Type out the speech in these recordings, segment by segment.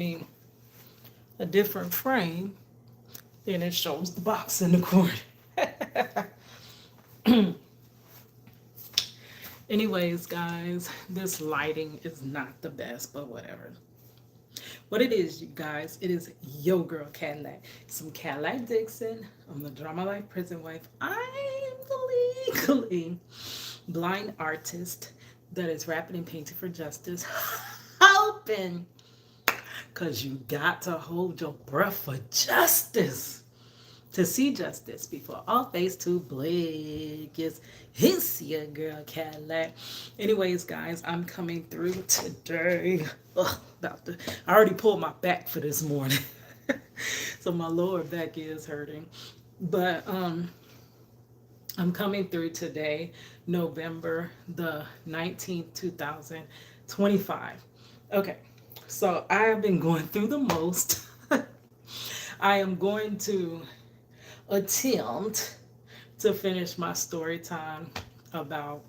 a different frame, then it shows the box in the corner. Anyways, guys, this lighting is not the best, but whatever. What it is, you guys, it is yo girl Cadillac. Some Cadillac Dixon. I'm the drama life prison wife. I am the legally blind artist that is rapping and painting for justice. Hoping, because you got to hold your breath for justice. To see justice before all face too bleak is his your girl Cadillac. Anyways, guys, I'm coming through today. Ugh, I already pulled my back for this morning. So my lower back is hurting. But I'm coming through today, November the 19th, 2025. Okay, so I have been going through the most. I am going to attempt to finish my story time about,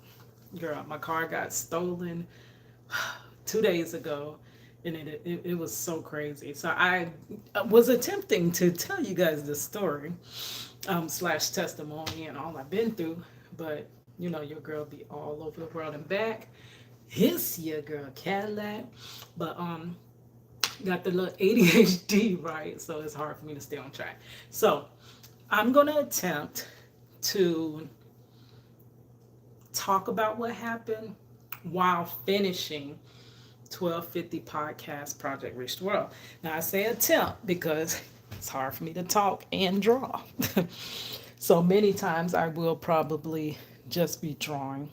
girl, my car got stolen 2 days ago, and it was so crazy. So I was attempting to tell you guys the story, slash testimony and all I've been through, but you know your girl be all over the world and back. His your girl Cadillac, but got the little ADHD, right, so it's hard for me to stay on track. So I'm going to attempt to talk about what happened while finishing 1250 podcast Project Reach the World. Now I say attempt because it's hard for me to talk and draw. So many times I will probably just be drawing.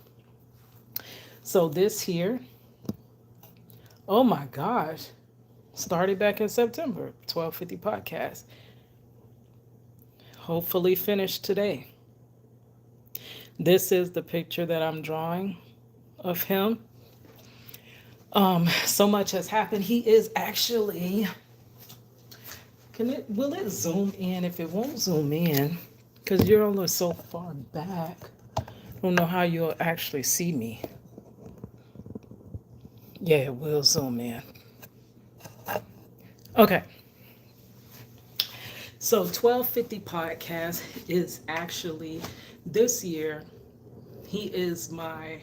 So this here, oh my gosh, started back in September, 1250 podcast. Hopefully finished today. This is the picture that I'm drawing of him. So much has happened. He is actually, will it zoom in? If it won't zoom in, because you're only so far back, I don't know how you'll actually see me. Yeah, it will zoom in. Okay. So 1250 podcast is actually, this year, he is my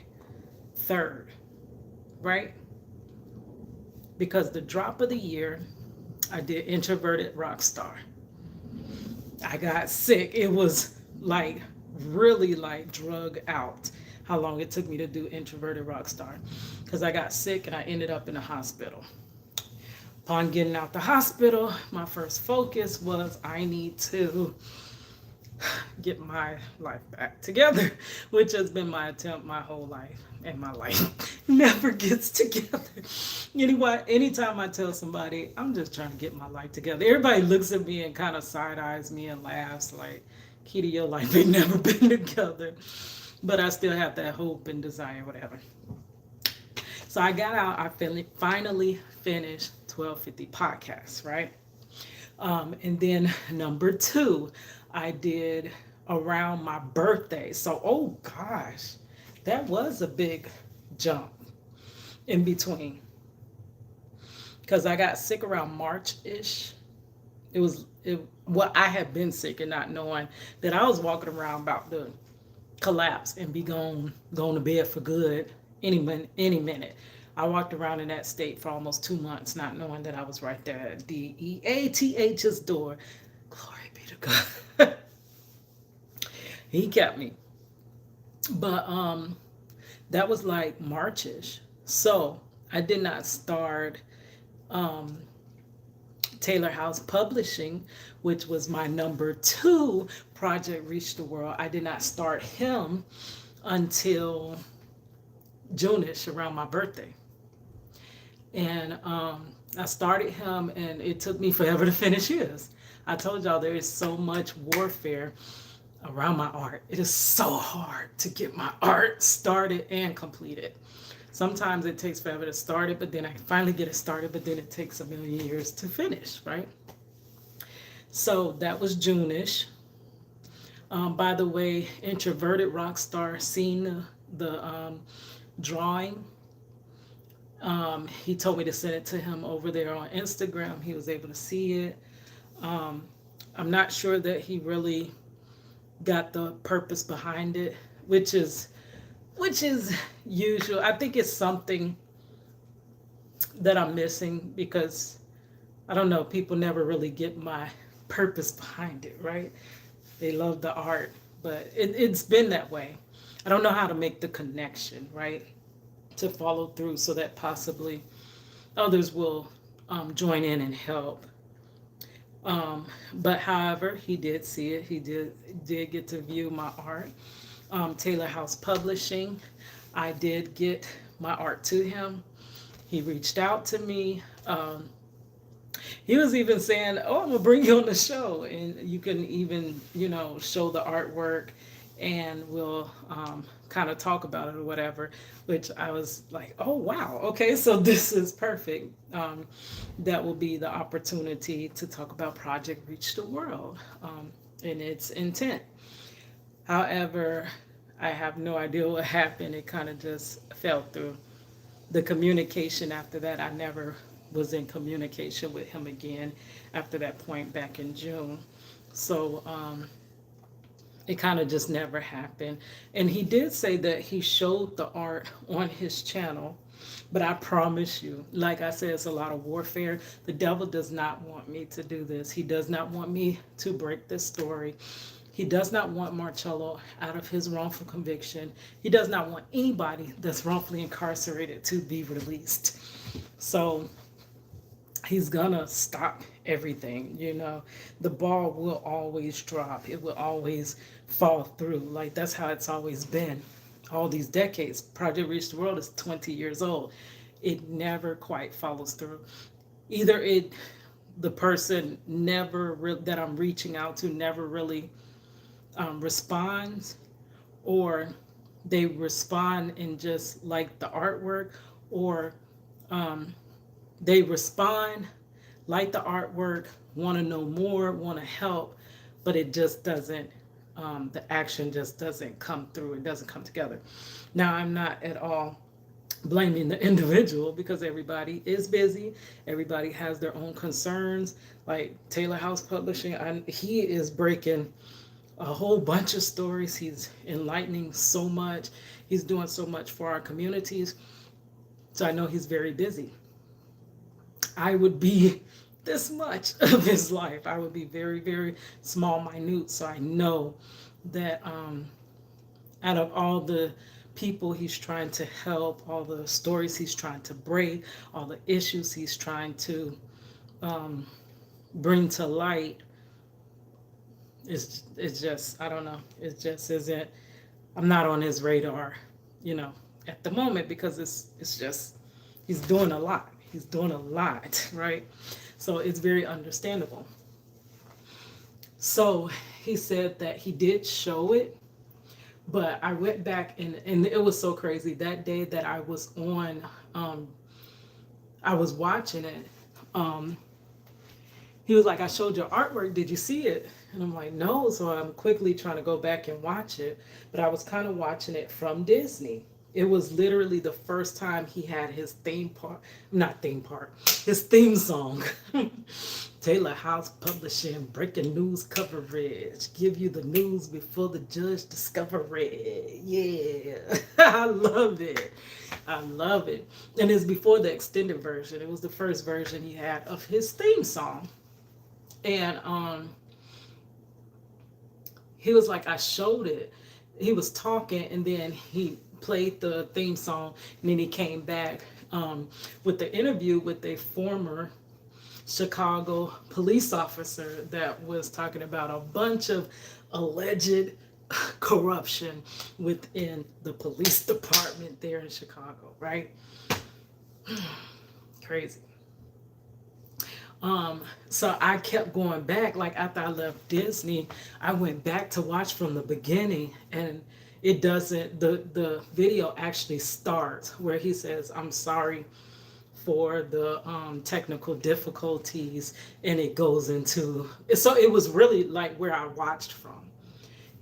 third, right? Because the drop of the year, I did Introverted Rockstar. I got sick. It was like really like drug out how long it took me to do Introverted Rockstar. Because I got sick and I ended up in the hospital. Upon getting out the hospital, my first focus was I need to get my life back together, which has been my attempt my whole life, and my life never gets together. Anyway, anytime I tell somebody I'm just trying to get my life together, everybody looks at me and kind of side eyes me and laughs like, Kitty, your life ain't never been together. But I still have that hope and desire, whatever. So I got out, I finally finished 1250 podcasts, right? And then number 2, I did around my birthday. So, oh gosh, that was a big jump in between. Because I got sick around March-ish. Well, I had been sick and not knowing that I was walking around about to collapse and be going to bed for good any minute. I walked around in that state for almost 2 months, not knowing that I was right there at DEATH's door. Glory be to God. He kept me. But that was like Marchish. So I did not start Taylor House Publishing, which was my number 2 project, Reach the World. I did not start him until June-ish, around my birthday. And I started him, and it took me forever to finish his. I told y'all there is so much warfare around my art. It is so hard to get my art started and completed. Sometimes it takes forever to start it, but then I finally get it started, but then it takes a million years to finish, right? So that was June-ish. By the way, Introverted Rockstar, seen the drawing He told me to send it to him over there on Instagram. He was able to see it. Um, I'm not sure that he really got the purpose behind it, which is usual. I think it's something that I'm missing because I don't know, people never really get my purpose behind it, right? They love the art, but it's been that way. I don't know how to make the connection, right? To follow through so that possibly others will join in and help. But however, he did see it. He did get to view my art. Taylor House Publishing, I did get my art to him. He reached out to me. He was even saying, "Oh, I'm gonna bring you on the show, and you can even, show the artwork, and we'll kind of talk about it or whatever." Which I was like, "Oh, wow, okay, so this is perfect." That will be the opportunity to talk about Project Reach the World and its intent. However, I have no idea what happened. It kind of just fell through. The communication after that, I never was in communication with him again after that point back in June. So it kind of just never happened. And he did say that he showed the art on his channel. But I promise you, like I said, it's a lot of warfare. The devil does not want me to do this. He does not want me to break this story. He does not want Marcello out of his wrongful conviction. He does not want anybody that's wrongfully incarcerated to be released. So he's gonna stop everything. The ball will always drop. It will always fall through. Like that's how it's always been all these decades. Project Reach the World is 20 years old. It never quite follows through. Either the person that I'm reaching out to never really responds, or they respond and just like the artwork, or they respond, like the artwork, want to know more, want to help, but it just doesn't, the action just doesn't come through. It doesn't come together. Now, I'm not at all blaming the individual because everybody is busy. Everybody has their own concerns. Like Taylor House Publishing, he is breaking a whole bunch of stories. He's enlightening so much. He's doing so much for our communities. So I know he's very busy. I would be this much of his life. I would be very, very small, minute. So I know that out of all the people he's trying to help, all the stories he's trying to break, all the issues he's trying to bring to light, it's just, I don't know. It just isn't, I'm not on his radar, at the moment because it's just, he's doing a lot. He's doing a lot, right? So it's very understandable. So he said that he did show it, but I went back and it was so crazy. That day that I was on, I was watching it. He was like, "I showed your artwork. Did you see it?" And I'm like, "No." So I'm quickly trying to go back and watch it. But I was kind of watching it from Disney. It was literally the first time he had his his theme song. Taylor House Publishing, breaking news coverage. Give you the news before the judge discover it. Yeah. I love it. I love it. And it's before the extended version. It was the first version he had of his theme song. And he was like, "I showed it." He was talking and then he played the theme song and then he came back with the interview with a former Chicago police officer that was talking about a bunch of alleged corruption within the police department there in Chicago, right? Crazy. So I kept going back. Like after I left Disney, I went back to watch from the beginning, and it doesn't. The video actually starts where he says, "I'm sorry for the technical difficulties," and it goes into. So it was really like where I watched from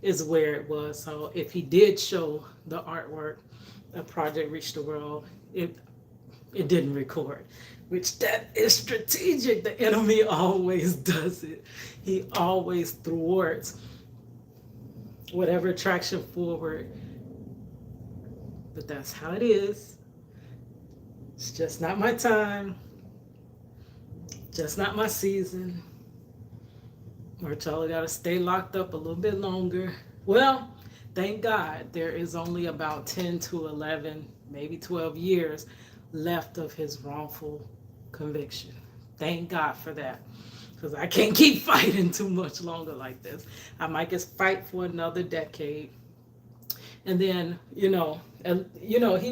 is where it was. So if he did show the artwork, a Project Reach the World, It didn't record, which that is strategic. The enemy always does it. He always thwarts whatever traction forward. But that's how it is. It's just not my time. Just not my season. Or y'all gotta stay locked up a little bit longer. Well, thank God there is only about 10 to 11, maybe 12 years left of his wrongful conviction. Thank God for that. Because I can't keep fighting too much longer like this. I might just fight for another decade. And then, he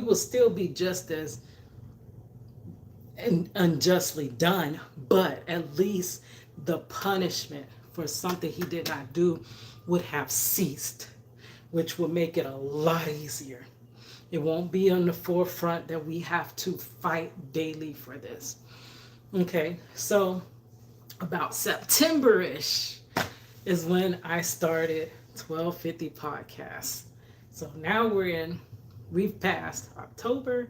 will still be just as unjustly done, but at least the punishment for something he did not do would have ceased, which will make it a lot easier. It won't be on the forefront that we have to fight daily for this. Okay, so about September-ish is when I started 1250 podcasts. So now we've passed October,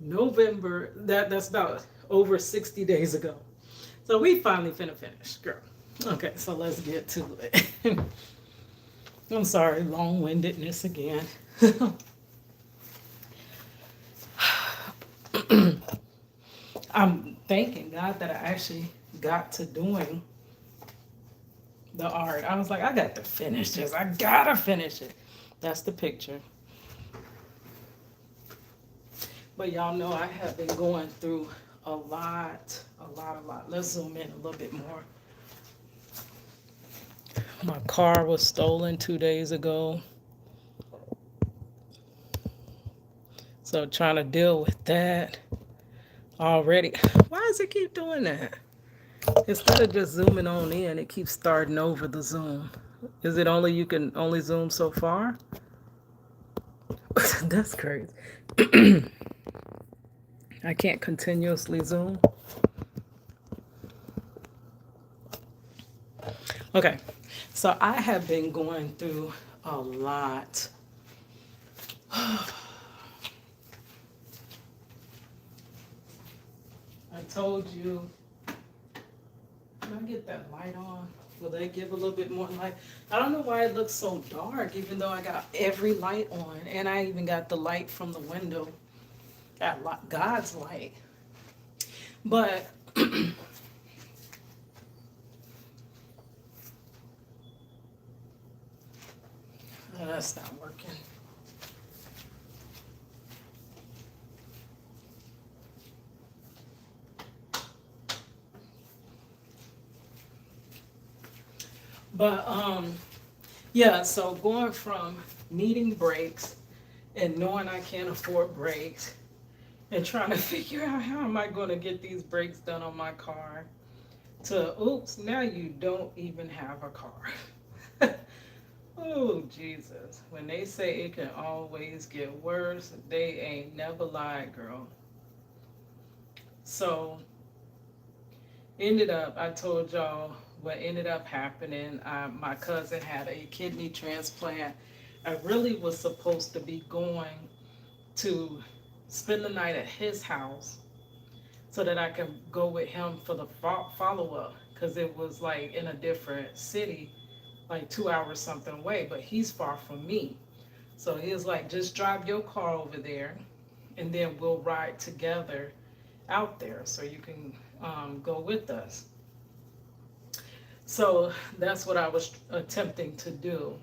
November, that's about over 60 days ago. So we finally finna finish, girl. Okay, so let's get to it. I'm sorry, long-windedness again. I'm thanking God that I actually got to doing the art. I was like, I got to finish this. I gotta finish it. That's the picture. But y'all know I have been going through a lot. Let's zoom in a little bit more. My car was stolen 2 days ago. So trying to deal with that already. Why does it keep doing that? Instead of just zooming on in, it keeps starting over the zoom. Is it only you can only zoom so far? That's crazy. I can't continuously zoom. Okay, so I have been going through a lot. I told you, can I get that light on? Will they give a little bit more light? I don't know why it looks so dark, even though I got every light on, and I even got the light from the window. Got God's light. But that's not working. But yeah, so going from needing brakes and knowing I can't afford brakes and trying to figure out how am I going to get these brakes done on my car to, oops, now you don't even have a car. Oh, Jesus. When they say it can always get worse, they ain't never lied, girl. So, I told y'all what ended up happening. My cousin had a kidney transplant. I really was supposed to be going to spend the night at his house so that I could go with him for the follow-up, because it was like in a different city, like 2 hours something away, but he's far from me. So he was like, just drive your car over there and then we'll ride together out there so you can go with us. So that's what I was attempting to do.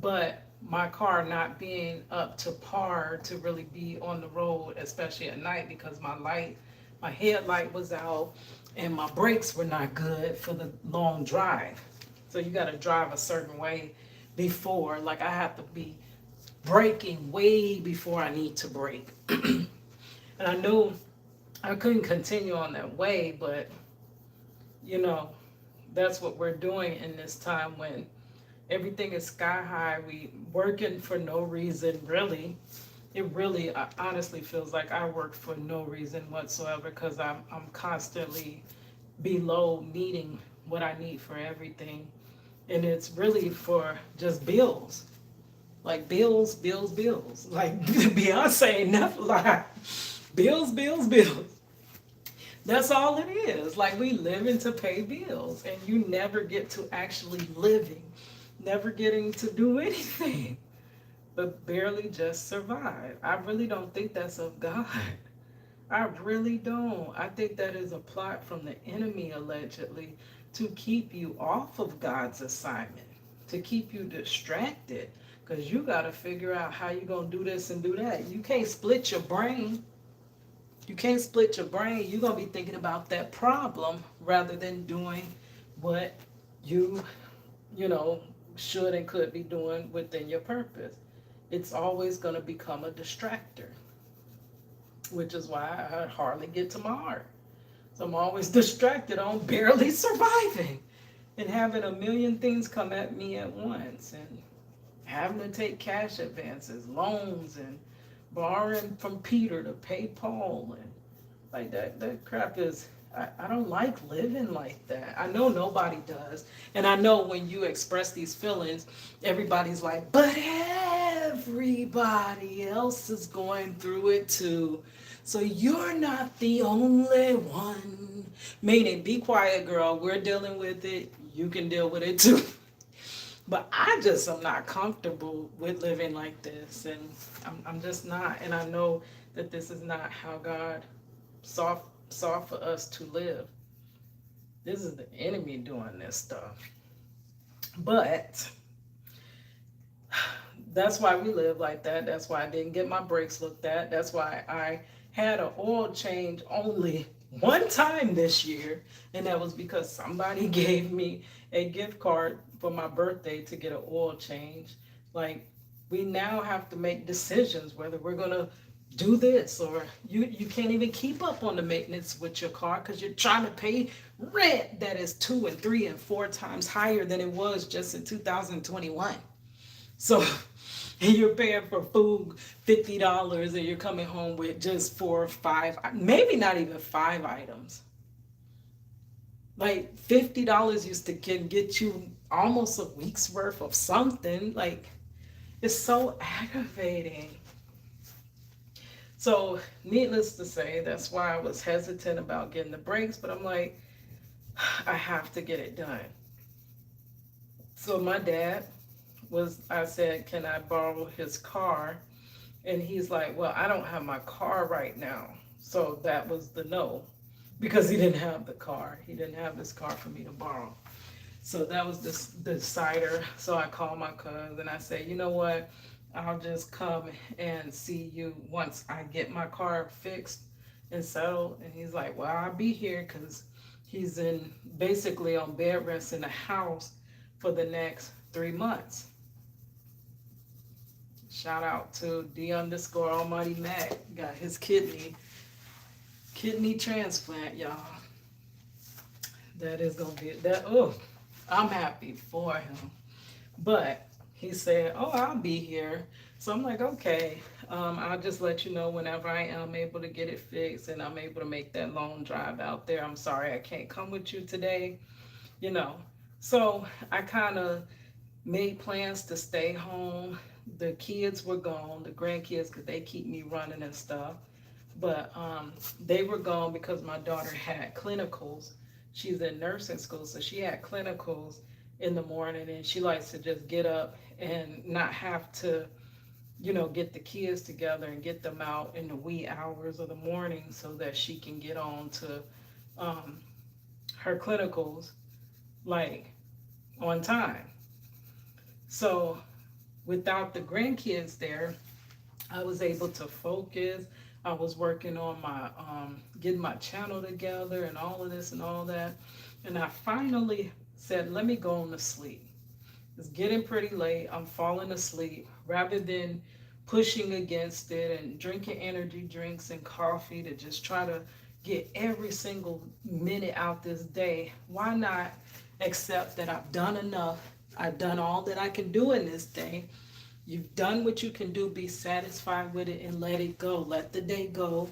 But my car not being up to par to really be on the road, especially at night, because my headlight was out and my brakes were not good for the long drive. So you got to drive a certain way before, like I have to be braking way before I need to brake. And I knew I couldn't continue on that way, but that's what we're doing in this time when everything is sky high. We working for no reason, really. I honestly feels like I work for no reason whatsoever, because I'm constantly below needing what I need for everything. And it's really for just bills. Like bills. Like Beyonce never lie. Bills, bills, bills. That's all it is. Like we living to pay bills, and you never get to actually living, never getting to do anything, but barely just survive. I really don't think that's of God. I really don't. I think that is a plot from the enemy, allegedly, to keep you off of God's assignment, to keep you distracted, because you got to figure out how you're going to do this and do that. You can't split your brain. You can't split your brain. You're going to be thinking about that problem rather than doing what you, you know, should and could be doing within your purpose. It's always going to become a distractor, which is why I hardly get to my heart. So I'm always distracted on barely surviving and having a million things come at me at once and having to take cash advances, loans, and borrowing from Peter to pay Paul. And like that crap is, I don't like living like that. I know nobody does. And I know when you express these feelings, everybody's like, but everybody else is going through it too. So you're not the only one. Meaning, be quiet, girl. We're dealing with it. You can deal with it too. But I just am not comfortable with living like this. And I'm just not. And I know that this is not how God saw for us to live. This is the enemy doing this stuff. But that's why we live like that. That's why I didn't get my brakes looked at. That's why I had an oil change only one time this year. And that was because somebody gave me a gift card for my birthday to get an oil change. Like, we now have to make decisions whether we're going to do this, or you can't even keep up on the maintenance with your car because you're trying to pay rent that is 2 and 3 and 4 times higher than it was just in 2021. So, and you're paying for food $50 and you're coming home with just 4 or 5, maybe not even 5 items. Like $50 used to get you almost a week's worth of something. Like, it's so aggravating. So, needless to say, that's why I was hesitant about getting the brakes, but I'm like, I have to get it done. So my dad I said, can I borrow his car? And he's like, well, I don't have my car right now. So that was the no, because he didn't have the car. He didn't have this car for me to borrow. So that was the decider. So I called my cousin and I said, you know what? I'll just come and see you once I get my car fixed and settled. And he's like, well, I'll be here, because he's basically on bed rest in the house for the next 3 months. Shout out to D_Almighty Mac. Got his kidney transplant, y'all. That is gonna be that. Oh, I'm happy for him. But he said, oh, I'll be here. So I'm like, okay, I'll just let you know whenever I am able to get it fixed and I'm able to make that long drive out there. I'm sorry I can't come with you today, you know. So I kind of made plans to stay home. The kids were gone, the grandkids, because they keep me running and stuff. But they were gone because my daughter had clinicals. She's in nursing school, so she had clinicals in the morning, and she likes to just get up and not have to, you know, get the kids together and get them out in the wee hours of the morning so that she can get on to her clinicals, like, on time. So without the grandkids there, I was able to focus. I was working on my getting my channel together and all of this and all that. And I finally said, let me go on to sleep. It's getting pretty late. I'm falling asleep. Rather than pushing against it and drinking energy drinks and coffee to just try to get every single minute out this day, why not accept that I've done enough? I've done all that I can do in this day. You've done what you can do. Be satisfied with it and let it go. Let the day go,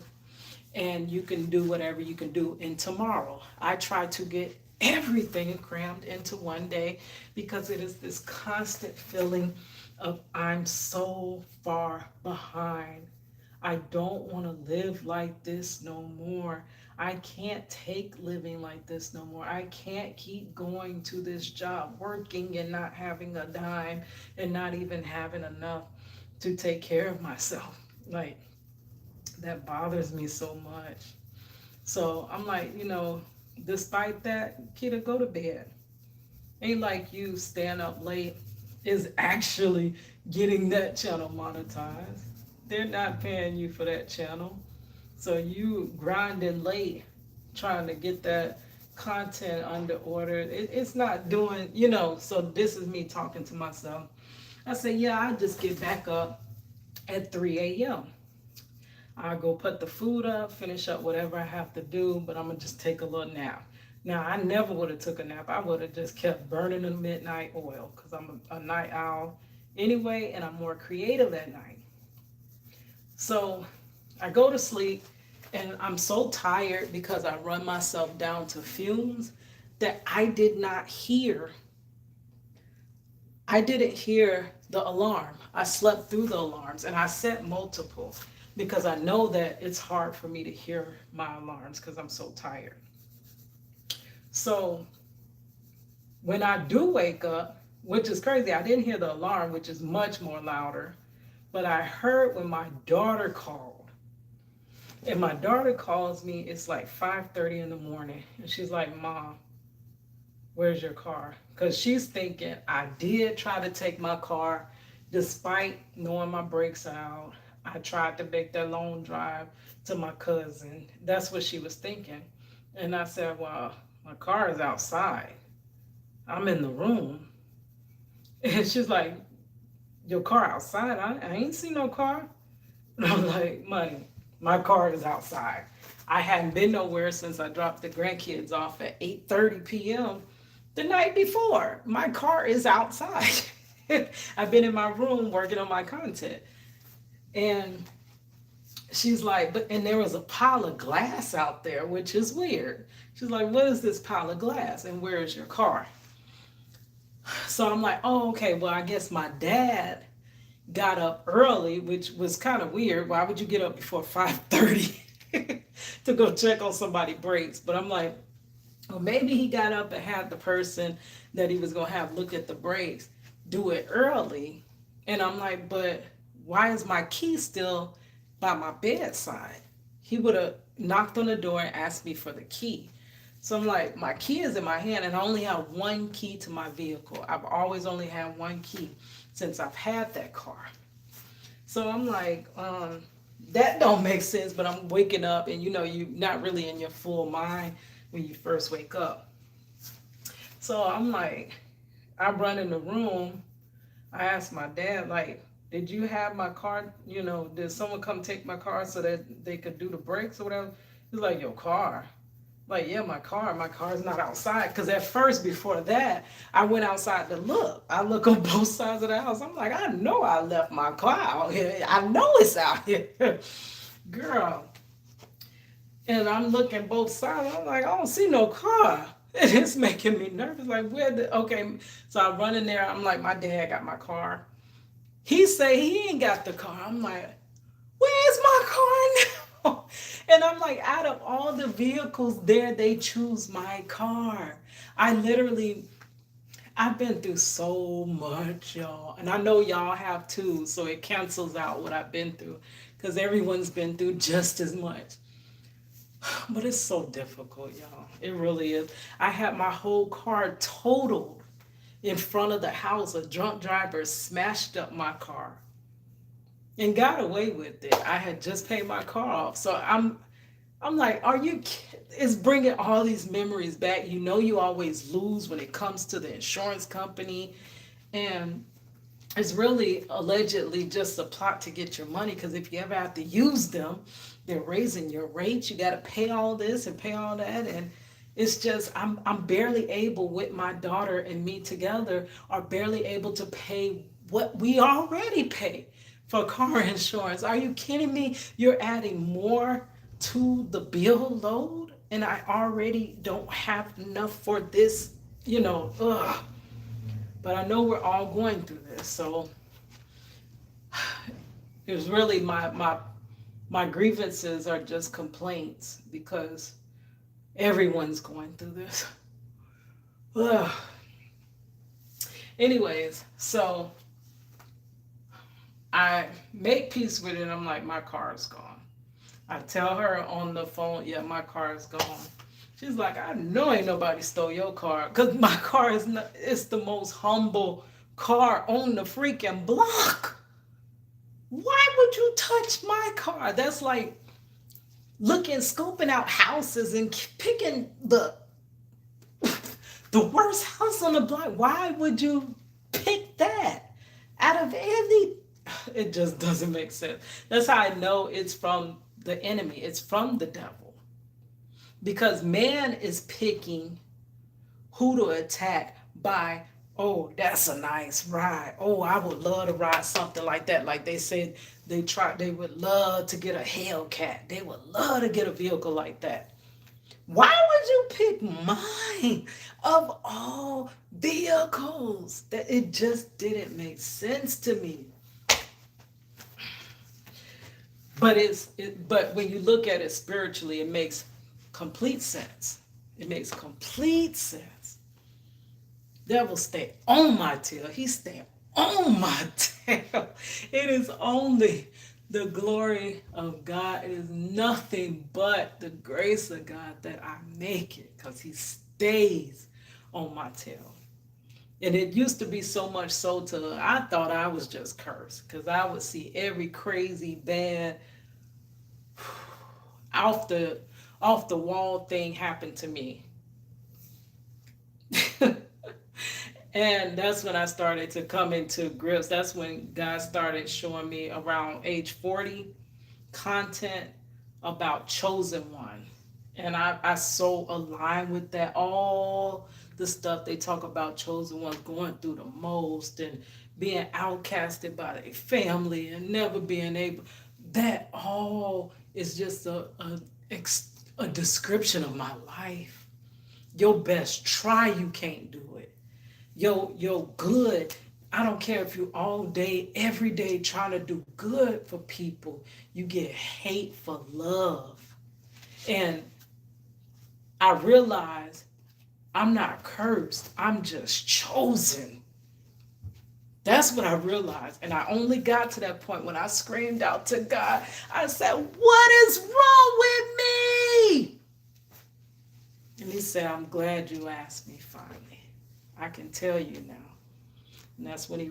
and you can do whatever you can do in tomorrow. I try to get everything crammed into one day because it is this constant feeling of I'm so far behind. I don't want to live like this no more. I can't take living like this no more. I can't keep going to this job, working and not having a dime and not even having enough to take care of myself. Like, that bothers me so much. So I'm like, despite that, Kita, go to bed. Ain't like you stand up late is actually getting that channel monetized. They're not paying you for that channel. So you grinding late trying to get that content under order. It's not doing, so this is me talking to myself. I say, yeah, I just get back up at 3 a.m. I go put the food up, finish up whatever I have to do, but I'm gonna just take a little nap. Now, I never would have took a nap. I would have just kept burning the midnight oil because I'm a night owl anyway, and I'm more creative at night. So I go to sleep, and I'm so tired because I run myself down to fumes that I didn't hear the alarm. I slept through the alarms, and I set multiple because I know that it's hard for me to hear my alarms because I'm so tired. So when I do wake up, which is crazy, I didn't hear the alarm, which is much more louder, but I heard when my daughter called. And my daughter calls me, it's like 5:30 in the morning, and she's like, Mom, where's your car? Because she's thinking I did try to take my car despite knowing my brakes are out. I tried to make that long drive to my cousin. That's what she was thinking. And I said, well, my car is outside. I'm in the room. And she's like, your car outside? I ain't seen no car. And I'm like, Money, my car is outside. I hadn't been nowhere since I dropped the grandkids off at 8:30 p.m. the night before. My car is outside. I've been in my room working on my content. And she's like, and there was a pile of glass out there, which is weird. She's like, what is this pile of glass and where is your car? So I'm like, oh, okay, well, I guess my dad got up early, which was kind of weird. Why would you get up before 5:30 to go check on somebody's brakes? But I'm like, well, maybe he got up and had the person that he was going to have look at the brakes do it early. And I'm like, but why is my key still by my bedside? He would have knocked on the door and asked me for the key. So I'm like, my key is in my hand and I only have one key to my vehicle. I've always only had one key since I've had that car. So I'm like, that don't make sense, but I'm waking up and you're not really in your full mind when you first wake up. So I'm like, I run in the room. I asked my dad, like, did you have my car? Did someone come take my car so that they could do the brakes or whatever? He's like, your car? Like, yeah, my car's not outside. Because at first, before that, I went outside to look. I look on both sides of the house. I'm like, I know I left my car out here. I know it's out here. Girl. And I'm looking both sides. I'm like, I don't see no car. And it's making me nervous. Like, okay. So I run in there. I'm like, my dad got my car. He say he ain't got the car. I'm like, where's my car now? And I'm like, out of all the vehicles there, they choose my car. I've been through so much, y'all. And I know y'all have too. So it cancels out what I've been through. Because everyone's been through just as much. But it's so difficult, y'all. It really is. I had my whole car totaled in front of the house. A drunk driver smashed up my car and got away with it. I had just paid my car off. So I'm like, are you kidding? It's bringing all these memories back. You always lose when it comes to the insurance company. And it's really allegedly just a plot to get your money, because if you ever have to use them, they're raising your rates. You got to pay all this and pay all that. And it's just, I'm barely able, with my daughter and me together, are barely able to pay what we already pay for car insurance. Are you kidding me? You're adding more to the bill load, and I already don't have enough for this, ugh. But I know we're all going through this. So it was really my My grievances are just complaints because everyone's going through this. Ugh. Anyways, so I make peace with it. And I'm like, my car is gone. I tell her on the phone, yeah, my car is gone. She's like, I know ain't nobody stole your car, because my car is not, it's the most humble car on the freaking block. Why would you touch my car? That's like looking, scoping out houses and picking the worst house on the block. Why would you pick that out of any? It just doesn't make sense. That's how I know it's from the enemy. It's from the devil. Because man is picking who to attack by, oh, that's a nice ride. Oh, I would love to ride something like that. Like they said they would love to get a Hellcat. They would love to get a vehicle like that. Why would you pick mine of all vehicles? That it just didn't make sense to me. But when you look at it spiritually, it makes complete sense. It makes complete sense. Devil stay on my tail. He stay on my tail. It is only the glory of God. It is nothing but the grace of God that I make it, because he stays on my tail. And it used to be so much so to I thought I was just cursed, because I would see every crazy bad off the wall thing happen to me. And that's when I started to come into grips. That's when God started showing me around age 40 content about chosen one. And I so align with that. All the stuff they talk about chosen ones going through the most and being outcasted by their family and never being able, that all is just a description of my life. Your best try, you can't do it. Yo good. I don't care if you all day, every day trying to do good for people, you get hate for love. And I realize I'm not cursed. I'm just chosen. That's what I realized. And I only got to that point when I screamed out to God. I said, what is wrong with me? And he said, I'm glad you asked me finally. I can tell you now. And that's when he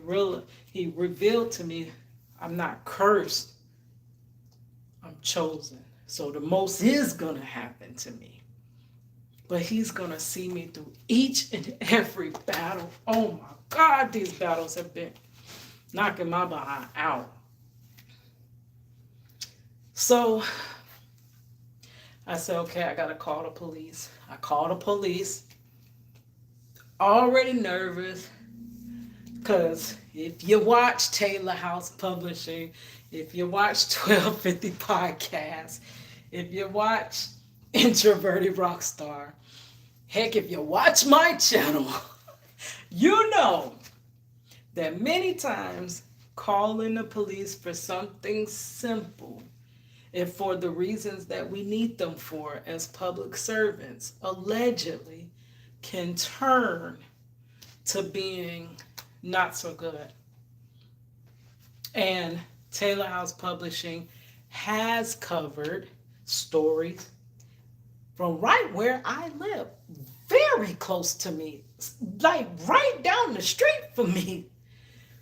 revealed to me, I'm not cursed. I'm chosen. So the most is going to happen to me. But he's going to see me through each and every battle. Oh my God, these battles have been knocking my behind out. So I said, okay, I got to call the police. I called the police. Already nervous. Because if you watch Taylor House Publishing, if you watch 1250 Podcast, if you watch Introverted Rockstar, heck, if you watch my channel, you know that many times calling the police for something simple and for the reasons that we need them for as public servants allegedly can turn to being not so good. And Taylor House Publishing has covered stories from right where I live, very close to me, like right down the street from me.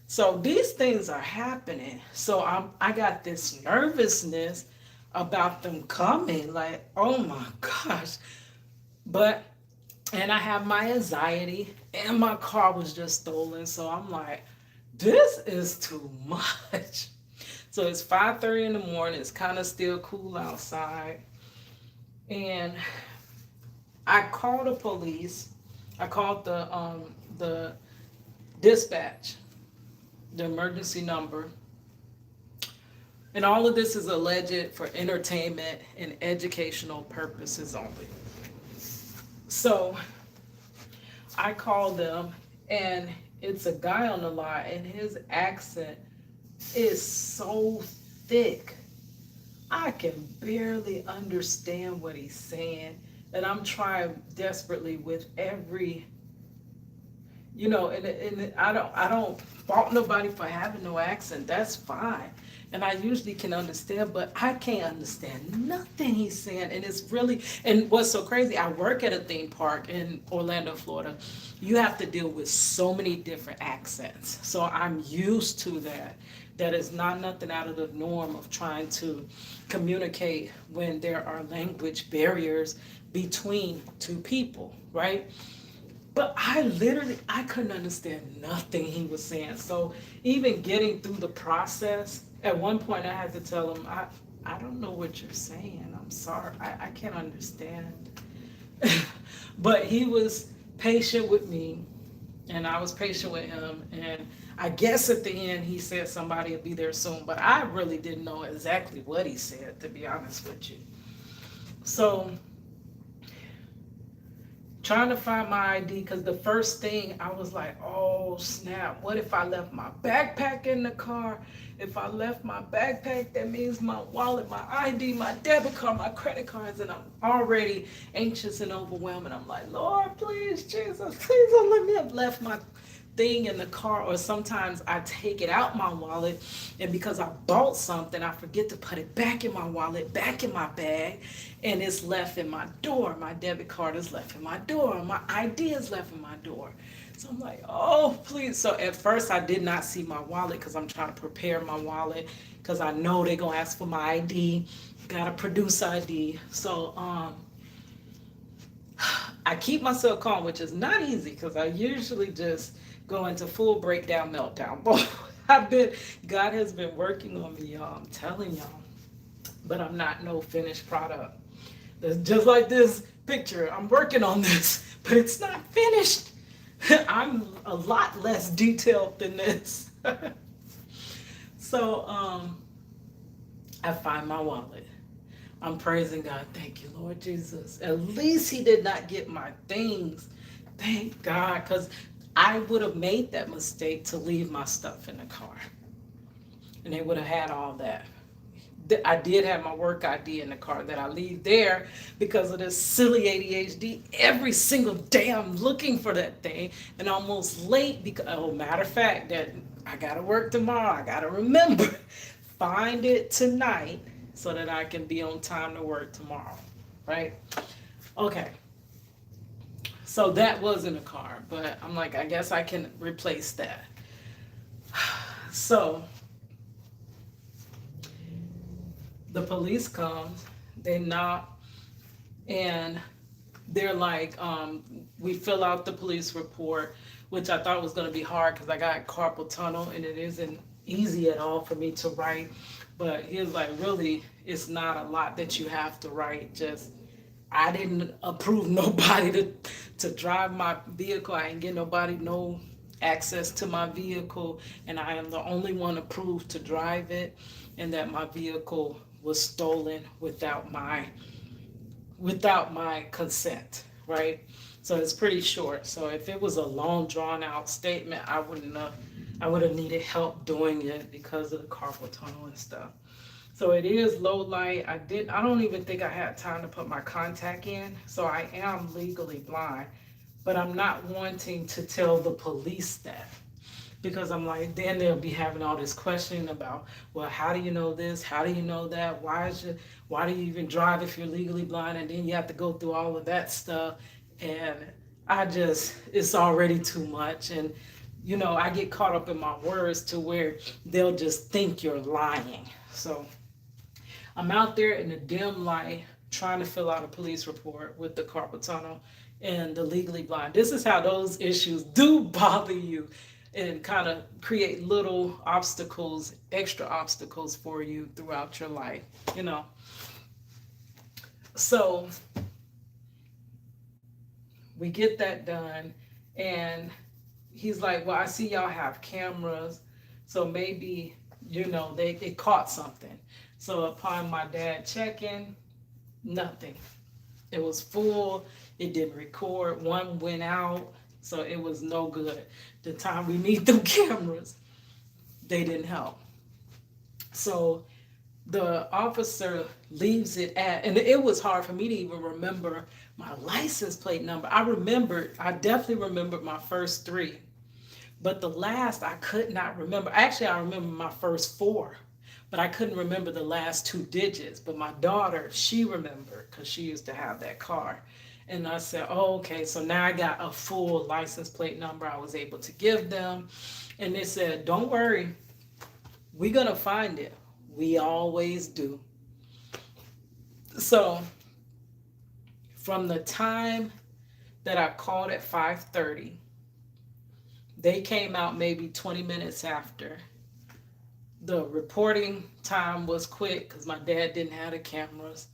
So these things are happening. So I got this nervousness about them coming, like, oh my gosh. But and I have my anxiety, and my car was just stolen. So I'm like, this is too much. So it's 5:30 in the morning. It's kind of still cool outside. And I called the police. I called the dispatch, the emergency number. And all of this is alleged for entertainment and educational purposes only. So I called them, and it's a guy on the line, and his accent is so thick. I can barely understand what he's saying. And I'm trying desperately with every, and I don't fault nobody for having no accent. That's fine. And I usually can understand, but I can't understand nothing he's saying. And it's really, and what's so crazy, I work at a theme park in Orlando, Florida. You have to deal with so many different accents. So I'm used to that. That is not nothing out of the norm of trying to communicate when there are language barriers between two people, right? But I couldn't understand nothing he was saying. So even getting through the process, at one point I had to tell him, I don't know what you're saying. I'm sorry. I can't understand. But he was patient with me, and I was patient with him. And I guess at the end he said somebody will be there soon. But I really didn't know exactly what he said, to be honest with you. So trying to find my ID, because the first thing I was like, oh snap, what if I left my backpack in the car? If I left my backpack, that means my wallet, my ID, my debit card, my credit cards, and I'm already anxious and overwhelmed. And I'm like, Lord, please, Jesus, please don't let me have left my thing in the car. Or sometimes I take it out my wallet, and because I bought something, I forget to put it back in my wallet, back in my bag, and it's left in my door. My debit card is left in my door. My ID is left in my door. So I'm like, oh, please. So at first I did not see my wallet because I'm trying to prepare my wallet because I know they're going to ask for my ID. Got to produce ID. So I keep myself calm, which is not easy because I usually just go into full breakdown, meltdown. But God has been working on me, y'all. I'm telling y'all. But I'm not no finished product. It's just like this picture. I'm working on this, but it's not finished. I'm a lot less detailed than this. So I find my wallet. I'm praising God. Thank you, Lord Jesus. At least he did not get my things. Thank God, because I would have made that mistake to leave my stuff in the car. And they would have had all that. I did have my work ID in the car that I leave there because of this silly ADHD. Every single day I'm looking for that thing and almost late because, oh, matter of fact, that I got to work tomorrow. I got to remember, find it tonight so that I can be on time to work tomorrow, right? Okay. So that was in the car, but I'm like, I guess I can replace that. So the police comes, they knock, and they're like, we fill out the police report, which I thought was going to be hard because I got carpal tunnel and it isn't easy at all for me to write. But he was like, really, it's not a lot that you have to write. Just, I didn't approve nobody to drive my vehicle. I ain't get nobody no access to my vehicle, and I am the only one approved to drive it, and that my vehicle was stolen without my consent, right? So it's pretty short. So if it was a long drawn out statement, I would have needed help doing it because of the carpal tunnel and stuff. So it is low light. I don't even think I had time to put my contact in. So I am legally blind, but I'm not wanting to tell the police that. Because I'm like, then they'll be having all this questioning about, well, how do you know this? How do you know that? Why do you even drive if you're legally blind? And then you have to go through all of that stuff. And it's already too much. And, I get caught up in my words to where they'll just think you're lying. So I'm out there in the dim light trying to fill out a police report with the carpal tunnel and the legally blind. This is how those issues do bother you and kind of create little obstacles, extra obstacles for you throughout your life, So we get that done, and he's like, well, I see y'all have cameras, so maybe, they caught something. So upon my dad checking, nothing. It was full. It didn't record. One went out. So it was no good. The time we need them cameras, they didn't help. So The officer leaves it at, and it was hard for me to even remember my license plate number. I definitely remembered my first three, but the last I could not remember. Actually, I remember my first four, but I couldn't remember the last two digits. But my daughter, she remembered because she used to have that car. And I said, oh, okay, so now I got a full license plate number I was able to give them. And they said, don't worry, we're going to find it. We always do. So from the time that I called at 5:30, they came out maybe 20 minutes after. The reporting time was quick because my dad didn't have the cameras.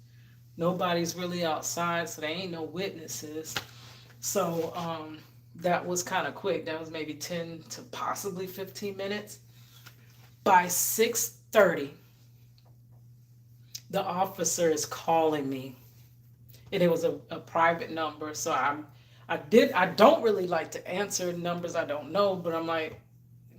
Nobody's really outside, so there ain't no witnesses. So that was kind of quick. That was maybe 10 to possibly 15 minutes. By 6:30, the officer is calling me, and it was a private number. So I don't really like to answer numbers I don't know, but I'm like,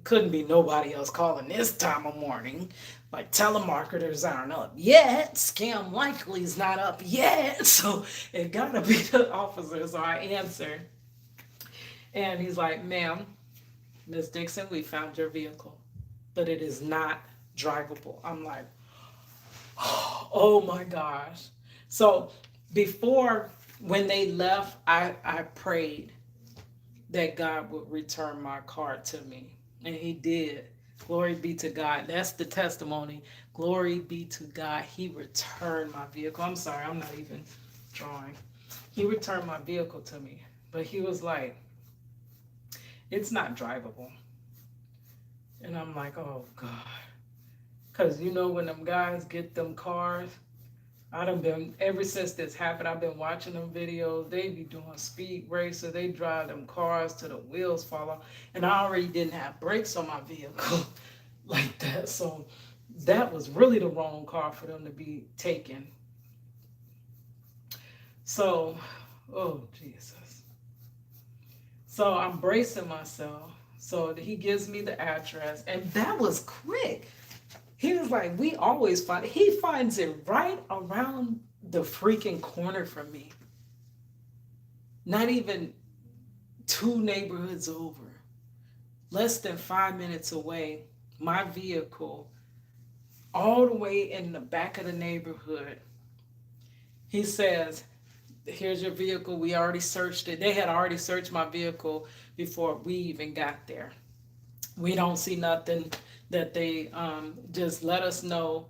couldn't be nobody else calling this time of morning. Like telemarketers aren't up yet. Scam likely is not up yet. So it gotta be the officer. So I answer. And he's like, ma'am, Miss Dixon, we found your vehicle, but it is not drivable. I'm like, oh my gosh. So before, when they left, I prayed that God would return my car to me. And he did. Glory be to God. That's the testimony. Glory be to God. He returned my vehicle. I'm sorry, I'm not even drawing. He returned my vehicle to me. But he was like, it's not drivable. And I'm like, oh God. Because you know when them guys get them cars, I done been, ever since this happened, I've been watching them videos. They be doing speed racer. They drive them cars till the wheels fall off. And I already didn't have brakes on my vehicle like that. So that was really the wrong car for them to be taking. So, oh Jesus. So I'm bracing myself. So he gives me the address. And that was quick. He was like, we always find it. He finds it right around the freaking corner from me. Not even two neighborhoods over. Less than 5 minutes away. My vehicle, all the way in the back of the neighborhood. He says, here's your vehicle. We already searched it. They had already searched my vehicle before we even got there. We don't see nothing that they just let us know.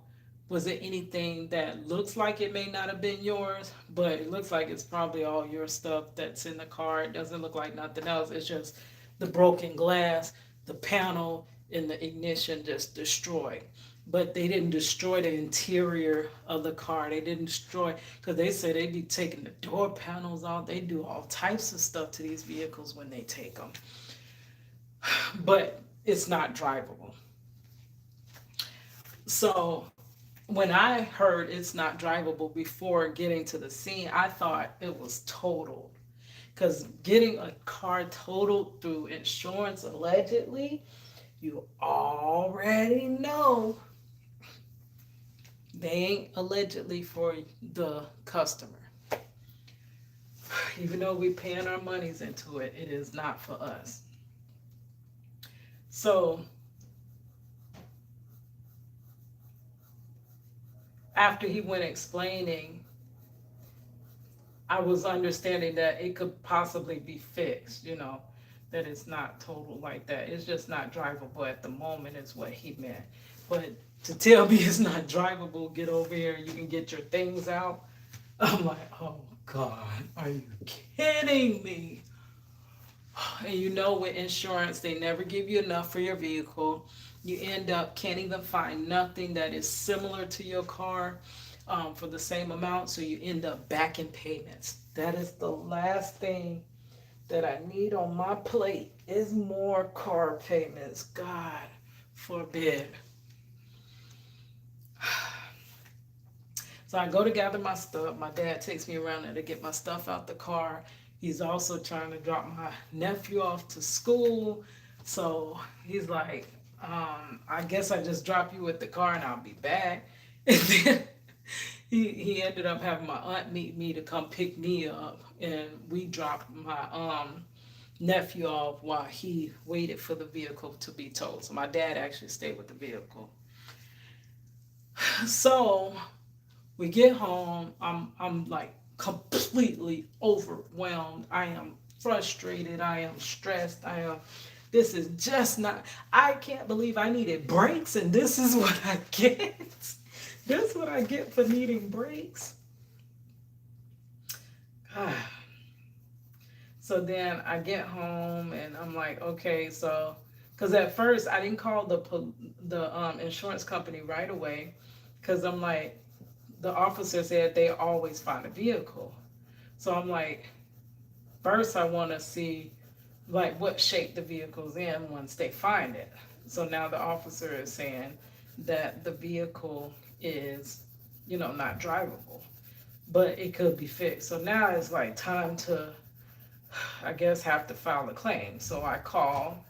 Was it anything that looks like it may not have been yours, but it looks like it's probably all your stuff that's in the car. It doesn't look like nothing else. It's just the broken glass, the panel, and the ignition just destroyed. But they didn't destroy the interior of the car. They didn't destroy, because they say they be taking the door panels off. They do all types of stuff to these vehicles when they take them. But it's not drivable. So when I heard it's not drivable before getting to the scene, I thought it was totaled. Because getting a car totaled through insurance allegedly, you already know they ain't allegedly for the customer. Even though we paying our monies into it, it is not for us. So after he went explaining, I was understanding that it could possibly be fixed, that it's not total like that. It's just not drivable at the moment is what he meant. But to tell me it's not drivable, get over here, you can get your things out. I'm like, oh God, are you kidding me? And with insurance, they never give you enough for your vehicle. You end up can't even find nothing that is similar to your car for the same amount, so you end up back in payments. That is the last thing that I need on my plate is more car payments. God forbid. So I go to gather my stuff. My dad takes me around there to get my stuff out the car. He's also trying to drop my nephew off to school. So he's like, I guess I just drop you with the car and I'll be back. And then he ended up having my aunt meet me to come pick me up, and we dropped my nephew off while he waited for the vehicle to be towed. So my dad actually stayed with the vehicle. So we get home. I'm like completely overwhelmed. I am frustrated. I am stressed. I am. This is just not. I can't believe I needed breaks, and this is what I get. This is what I get for needing breaks. So then I get home and I'm like, okay, so because at first I didn't call the insurance company right away, because I'm like, the officer said they always find a vehicle. So I'm like, first I want to see like what shape the vehicle's in once they find it. So now the officer is saying that the vehicle is, not drivable, but it could be fixed. So now it's like time to, I guess, have to file a claim. So I call.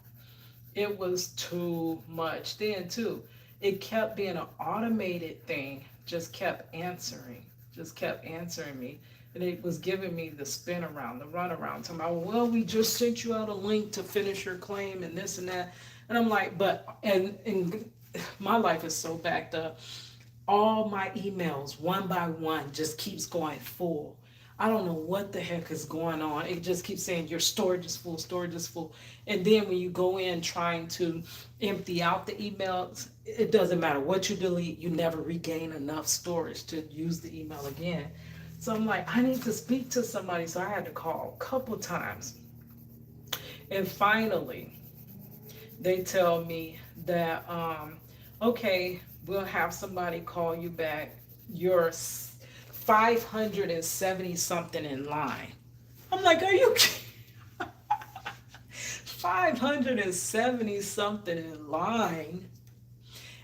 It was too much then too. It kept being an automated thing, just kept answering me. And it was giving me the spin around, the run around. Talking about, well, we just sent you out a link to finish your claim and this and that. And I'm like, and my life is so backed up. All my emails, one by one, just keeps going full. I don't know what the heck is going on. It just keeps saying your storage is full, storage is full. And then when you go in trying to empty out the emails, it doesn't matter what you delete, you never regain enough storage to use the email again. So I'm like, I need to speak to somebody. So I had to call a couple times. And finally, they tell me that, okay, we'll have somebody call you back. You're 570 something in line. I'm like, are you kidding? 570 something in line.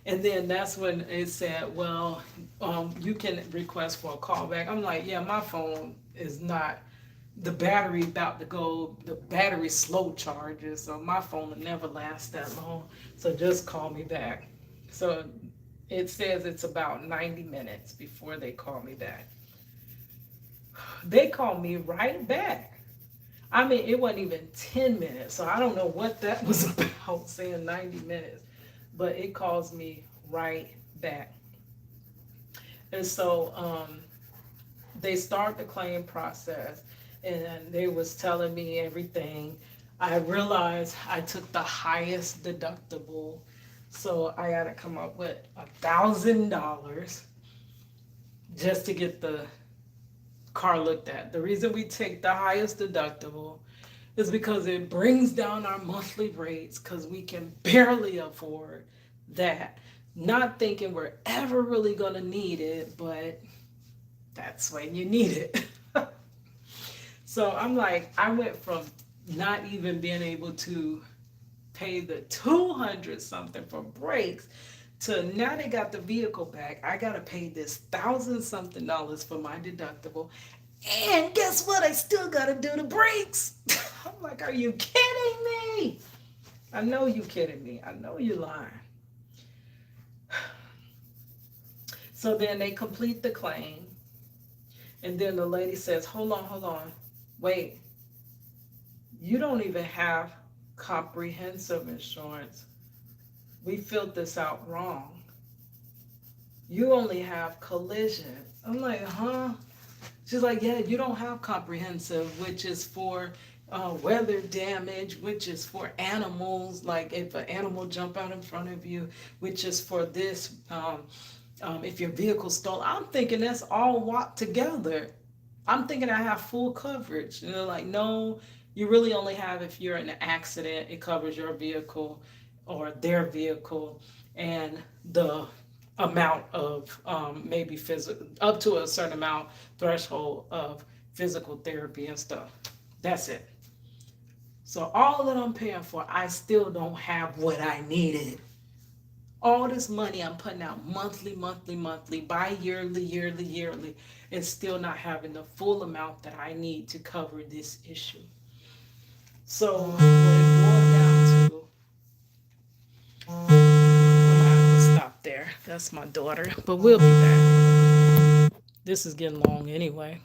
And then that's when it said, well, you can request for a callback. I'm like, yeah, my phone is not, the battery about to go, the battery slow charges, so my phone will never last that long. So just call me back. So it says it's about 90 minutes before they call me back. They called me right back. I mean, it wasn't even 10 minutes, so I don't know what that was about, saying 90 minutes, but it calls me right back. And so they start the claim process, and they was telling me everything. I realized I took the highest deductible, so I had to come up with $1,000 just to get the car looked at. The reason we take the highest deductible is because it brings down our monthly rates, because we can barely afford that. Not thinking we're ever really going to need it, but that's when you need it. So I'm like, I went from not even being able to pay the 200 something for brakes to now they got the vehicle back. I got to pay this $1,000 something for my deductible. And guess what? I still got to do the brakes. I'm like, are you kidding me? I know you kidding me. I know you're lying. So then they complete the claim. And then the lady says, hold on. Wait, you don't even have comprehensive insurance. We filled this out wrong. You only have collision. I'm like, huh? She's like, yeah, you don't have comprehensive, which is for weather damage, which is for animals, like if an animal jump out in front of you, which is for this, if your vehicle's stolen. I'm thinking that's all walked together. I'm thinking I have full coverage. And they're like, no, you really only have if you're in an accident, it covers your vehicle or their vehicle, and the amount of maybe physical, up to a certain amount threshold of physical therapy and stuff. That's it. So all that I'm paying for, I still don't have what I needed. All this money I'm putting out monthly, bi-yearly, and still not having the full amount that I need to cover this issue. So what it boiled down to, I'm gonna have to stop there. That's my daughter. But we'll be back. This is getting long anyway.